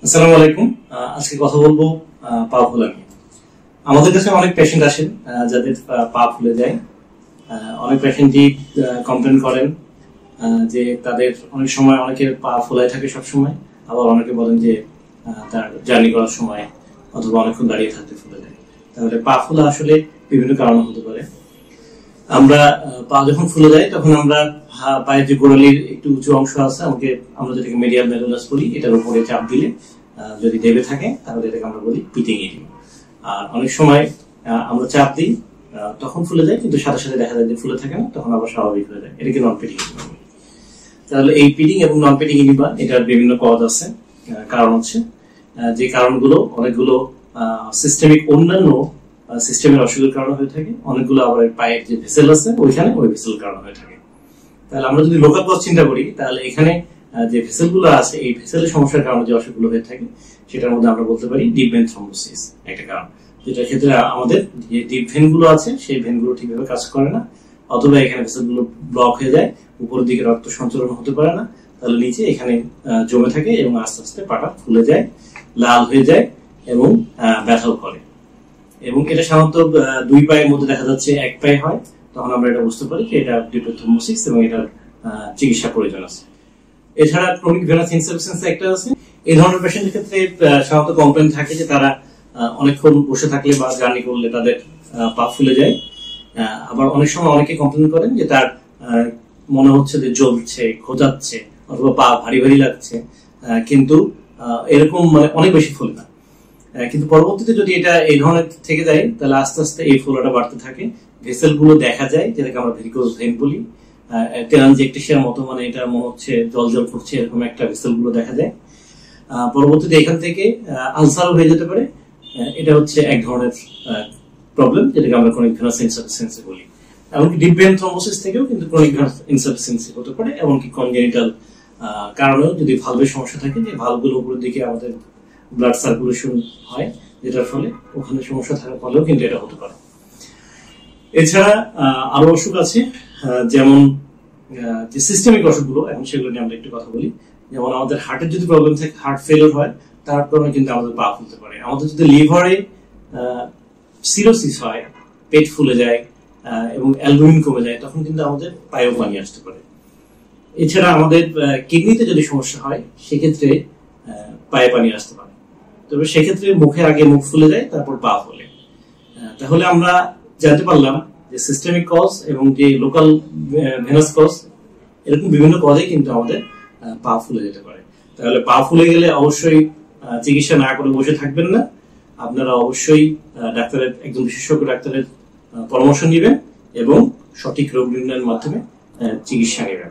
আসসালামু আলাইকুম। আজকে কথা বলবো পা ফুলা নিয়ে। আমাদের কাছে অনেক পেশেন্ট আসেন যাদের পা ফুলে যায়। অনেক পেশেন্টই কমপ্লেন করেন যে তাদের অনেক সময় অনেকের পা ফুলায় থাকে সব সময়, আবার অনেকে বলেন যে তার জার্নি করার সময় অথবা অনেকক্ষণ দাঁড়িয়ে থাকতে ফুলে যায়। তাহলে পা ফুলা আসলে বিভিন্ন কারণে হতে পারে। আমরা পা যখন ফুলে যায় তখন আমরা পায়ের যে গোড়ালির একটু উঁচু অংশ আছে, আমরা যেটাকে মিডিয়াল ম্যালুলাস বলি, এটার উপরে চাপ দিলে যদি দেবে থাকে তাহলে এটাকে আমরা বলি পিটিং এরিয়া। আর অনেক সময় আমরা চাপ দিই তখন ফুলে যায়, কিন্তু সাথে সাথে দেখা যায় যে ফুলে থাকে না, তখন আবার স্বাভাবিক হয়ে যায়। এটাকে নন পিটিং এরিয়া। তাহলে এই পিটিং এবং নন পিটিং এরিয়া এটার বিভিন্ন কজ আছে। কারণ হচ্ছে যে কারণগুলো অনেকগুলো সিস্টেমিক অন্যান্য সিস্টেমের অসুখের কারণে হয়ে থাকে, অনেকগুলো আবার পায়ের যে ভেসেল আছে ওইখানে ওই ভেসেল কারণে হয়ে থাকে। তাহলে আমরা যদি লোকাল কজ চিন্তা করি তাহলে এখানে যে ভেসেল গুলো আছে এই ভেসেলের সমস্যার কারণে যে অসুখগুলো হয়ে থাকে সেটার মধ্যে আমরা বলতে পারি ডিপ ভেন থ্রম্বোসিস একটা কারণ, যেটার ক্ষেত্রে আমাদের যে ডিপ ভেন গুলো আছে সেই ভেন গুলো ঠিকভাবে কাজ করে না, অথবা এখানে ভেসেল গুলো ব্লক হয়ে যায়, উপরের দিকে রক্ত সঞ্চালন হতে পারে না, তাহলে নিচে এখানে জমে থাকে এবং আস্তে আস্তে পাটা ফুলে যায়, লাল হয়ে যায় এবং ব্যথাও করে। এবং এটা সাধারণত দুই পায়ের মধ্যে দেখা যাচ্ছে, এক পায়ে হয়, তখন আমরা এটা বুঝতে পারি যে এটা ডিপ ভেন থ্রম্বোসিস এবং এটার চিকিৎসা প্রয়োজন আছে। এছাড়া ক্রনিক ভেনাস ইনসাফিসিয়েন্সি একটা আছে। এই ধরনের পেশেন্টের ক্ষেত্রে সাধারণত কমপ্লেন থাকে যে তারা অনেকক্ষণ বসে থাকলে বা জার্নি করলে তাদের পা ফুলে যায়। আবার অনেক সময় অনেকে কমপ্লেন করেন যে তার মনে হচ্ছে যে জ্বলছে, খোঁজাচ্ছে, অথবা পা ভারী ভারী লাগছে, কিন্তু এরকম মানে অনেক বেশি ফুলে না। কিন্তু পরবর্তীতে যদি এটা এই ধরনের থেকে যায় তাহলে আস্তে আস্তে এই ফোলাটা বাড়তে থাকে, ভেসেল গুলো দেখা যায় যেটাকে আমরা ভেরিকোজ ভেন বলি, টেলানজেকটিসিয়ার মতো, মানে এটা মনে হচ্ছে জল জল করছে, এরকম একটা ভেসেল গুলো দেখা যায়। পরবর্তীতে এখান থেকে আলসারও হয়ে যেতে পারে। এটা হচ্ছে এক ধরনের প্রবলেম যেটাকে আমরা ক্রনিক ভেনাস ইনসাফিসিয়েন্সি বলি। এমনকি ডিপ ভেন থ্রম্বোসিস থেকেও কিন্তু ক্রনিক ভেনাস ইনসাফিসিয়েন্সি হতে পারে, এমনকি কনজেনিটাল কারণেও যদি ভালভের সমস্যা থাকে, যে ভালভগুলো উপরের দিকে আমাদের ব্লাড সার্কুলেশন হয়, যেটার ফলে ওখানে সমস্যা থাকার ফলেও কিন্তু এটা হতে পারে। এছাড়া আরো অসুখ আছে, যেমন যে সিস্টেমিক অসুখগুলো, এখন সেগুলো নিয়ে আমরা একটু কথা বলি। যেমন আমাদের হার্টের যদি প্রবলেম থাকে, হার্ট ফেলিওর হয়, তার কারণে কিন্তু আমাদের পা ফুলতে পারে। আমাদের যদি লিভারে সিরোসিস হয়, পেট ফুলে যায় এবং অ্যালবুমিন কমে যায়, তখন কিন্তু আমাদের পায়েও পানি আসতে পারে। এছাড়া আমাদের কিডনিতে যদি সমস্যা হয়, সেক্ষেত্রে পায়ে পানি আসতে পারে। তবে সেক্ষেত্রে মুখে আগে মুখ ফুলে যায়, তারপর পা ফুলে। তাহলে আমরা জানতে পারলাম যে সিস্টেমিক কজ এবং যে লোকাল ভেনাস কজ, এরকম বিভিন্ন কজে কিন্তু আমাদের পা ফুলে যেতে পারে। তাহলে পা ফুলে গেলে অবশ্যই চিকিৎসা না করে বসে থাকবেন না, আপনারা অবশ্যই একজন বিশেষজ্ঞ ডাক্তারের পরামর্শ নেবেন এবং সঠিক রোগ নির্ণয়ের মাধ্যমে চিকিৎসা নেবেন।